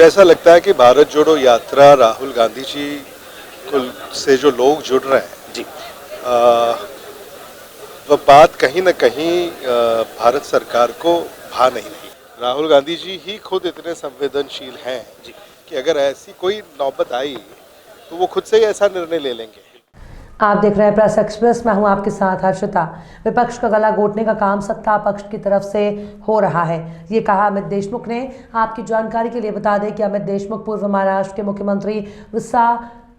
ऐसा लगता है कि भारत जोड़ो यात्रा राहुल गांधी जी से जो लोग जुड़ रहे हैं जी। वह बात कहीं न कहीं भारत सरकार को भा नहीं रही। राहुल गांधी जी ही खुद इतने संवेदनशील हैं जी। कि अगर ऐसी कोई नौबत आई तो वो खुद से ही ऐसा निर्णय ले लेंगे। आप देख रहे हैं प्रेस एक्सप्रेस, मैं हूं आपके साथ हर्षिता। विपक्ष का गला घोटने का काम सत्ता पक्ष की तरफ से हो रहा है, ये कहा अमित देशमुख ने। आपकी जानकारी के लिए बता दें कि अमित देशमुख पूर्व महाराष्ट्र के मुख्यमंत्री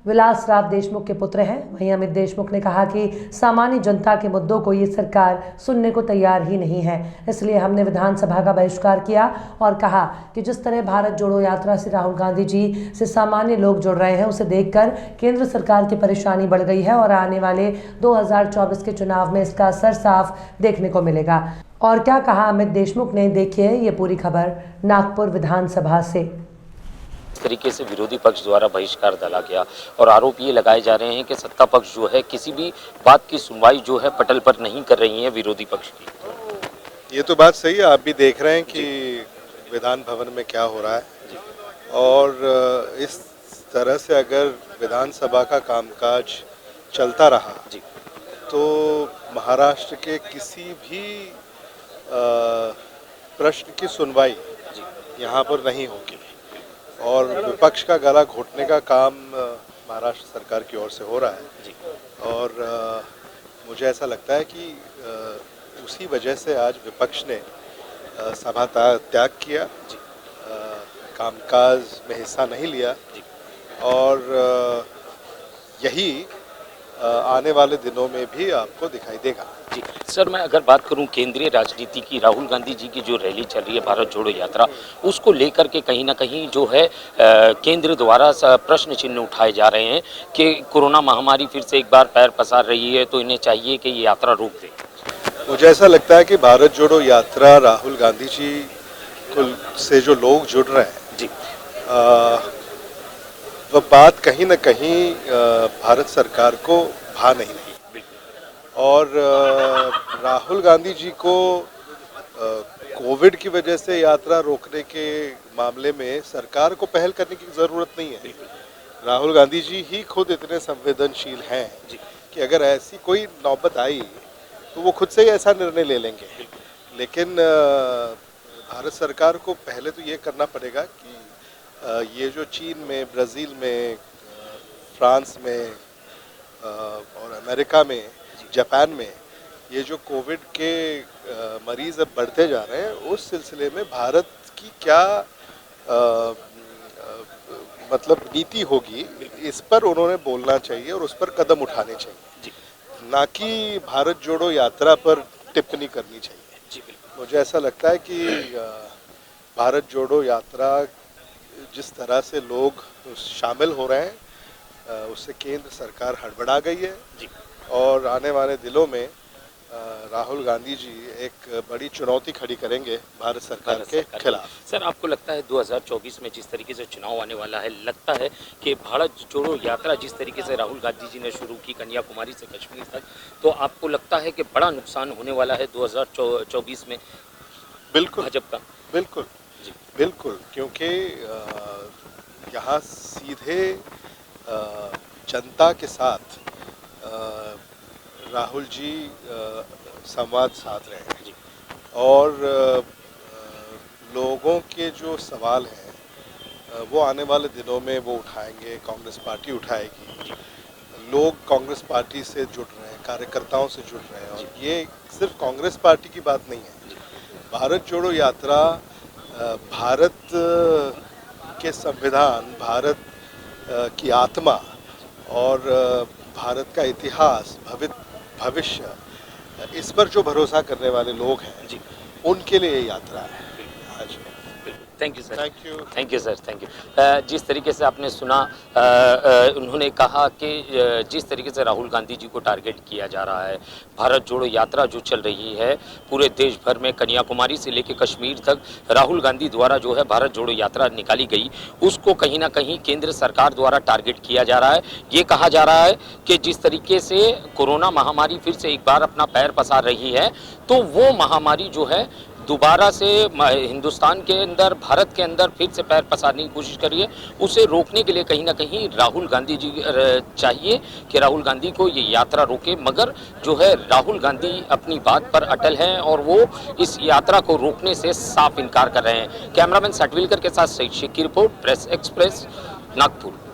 विलासराव देशमुख के पुत्र हैं। वहीं अमित देशमुख ने कहा कि सामान्य जनता के मुद्दों को ये सरकार सुनने को तैयार ही नहीं है, इसलिए हमने विधानसभा का बहिष्कार किया और कहा कि जिस तरह भारत जोड़ो यात्रा से राहुल गांधी जी से सामान्य लोग जुड़ रहे हैं, उसे देखकर केंद्र सरकार की परेशानी बढ़ गई है और आने वाले 2024 के चुनाव में इसका असर साफ देखने को मिलेगा। और क्या कहा अमित देशमुख ने, देखिए ये पूरी खबर नागपुर विधानसभा से। इस तरीके से विरोधी पक्ष द्वारा बहिष्कार डाला गया और आरोप ये लगाए जा रहे हैं कि सत्ता पक्ष जो है किसी भी बात की सुनवाई जो है पटल पर नहीं कर रही है विरोधी पक्ष की। ये तो बात सही है, आप भी देख रहे हैं कि विधान भवन में क्या हो रहा है और इस तरह से अगर विधानसभा का कामकाज चलता रहा जी। तो महाराष्ट्र के किसी भी प्रश्न की सुनवाई यहाँ पर नहीं होगी और विपक्ष का गला घोटने का काम महाराष्ट्र सरकार की ओर से हो रहा है जी। और मुझे ऐसा लगता है कि उसी वजह से आज विपक्ष ने सभा त्याग किया जी। कामकाज में हिस्सा नहीं लिया जी। और यही आने वाले दिनों में भी आपको दिखाई देगा जी। सर, मैं अगर बात करूं केंद्रीय राजनीति की, राहुल गांधी जी की जो रैली चल रही है भारत जोड़ो यात्रा, उसको लेकर के कहीं ना कहीं जो है केंद्र द्वारा प्रश्न चिन्ह उठाए जा रहे हैं कि कोरोना महामारी फिर से एक बार पैर पसार रही है तो इन्हें चाहिए कि ये यात्रा रोक दें। मुझे ऐसा लगता है कि भारत जोड़ो यात्रा राहुल गांधी जी से जो लोग जुड़ रहे हैं जी, वह बात कहीं न कहीं भारत सरकार को भा नहीं रही और राहुल गांधी जी को कोविड की वजह से यात्रा रोकने के मामले में सरकार को पहल करने की ज़रूरत नहीं है। राहुल गांधी जी ही खुद इतने संवेदनशील हैं कि अगर ऐसी कोई नौबत आई तो वो खुद से ही ऐसा निर्णय ले लेंगे। लेकिन भारत सरकार को पहले तो ये करना पड़ेगा कि ये जो चीन में, ब्राज़ील में, फ्रांस में और अमेरिका में, जापान में ये जो कोविड के मरीज़ अब बढ़ते जा रहे हैं, उस सिलसिले में भारत की क्या मतलब नीति होगी, इस पर उन्होंने बोलना चाहिए और उस पर कदम उठाने चाहिए, ना कि भारत जोड़ो यात्रा पर टिप्पणी करनी चाहिए। मुझे ऐसा लगता है कि भारत जोड़ो यात्रा जिस तरह से लोग शामिल हो रहे हैं उससे केंद्र सरकार हड़बड़ा गई है और आने वाले दिनों में राहुल गांधी जी एक बड़ी चुनौती खड़ी करेंगे भारत सरकार के खिलाफ। सर, आपको लगता है 2024 में जिस तरीके से चुनाव आने वाला है, लगता है कि भारत जोड़ो यात्रा जिस तरीके से राहुल गांधी जी ने शुरू की कन्याकुमारी से कश्मीर तक, तो आपको लगता है कि बड़ा नुकसान होने वाला है 2024 में? बिल्कुल भाजपा का। बिल्कुल जी, बिल्कुल, क्योंकि यहाँ सीधे जनता के साथ राहुल जी संवाद साध रहे हैं और लोगों के जो सवाल हैं वो आने वाले दिनों में वो उठाएंगे, कांग्रेस पार्टी उठाएगी। लोग कांग्रेस पार्टी से जुड़ रहे हैं, कार्यकर्ताओं से जुड़ रहे हैं और ये सिर्फ कांग्रेस पार्टी की बात नहीं है। भारत जोड़ो यात्रा भारत के संविधान, भारत की आत्मा और भारत का इतिहास, भविष्य, इस पर जो भरोसा करने वाले लोग हैं उनके लिए ये यात्रा है आज। Thank you sir. Thank you sir, thank you. जिस तरीके से आपने सुना, उन्होंने कहा कि जिस तरीके से राहुल गांधी जी को टारगेट किया जा रहा है, भारत जोड़ो यात्रा जो चल रही है पूरे देश भर में, कन्याकुमारी से लेकर कश्मीर तक राहुल गांधी द्वारा जो है भारत जोड़ो यात्रा निकाली गई, उसको कहीं ना कहीं केंद्र सरकार द्वारा टारगेट किया जा रहा है। ये कहा जा रहा है कि जिस तरीके से कोरोना महामारी फिर से एक बार अपना पैर पसार रही है, तो वो महामारी जो है दोबारा से हिंदुस्तान के अंदर, भारत के अंदर फिर से पैर पसारने की कोशिश कर रही है, उसे रोकने के लिए कहीं ना कहीं राहुल गांधी जी चाहिए कि राहुल गांधी को ये यात्रा रोके। मगर जो है राहुल गांधी अपनी बात पर अटल हैं और वो इस यात्रा को रोकने से साफ इनकार कर रहे हैं। कैमरामैन सटविलकर के साथ सईद शेख की रिपोर्ट, प्रेस एक्सप्रेस, नागपुर।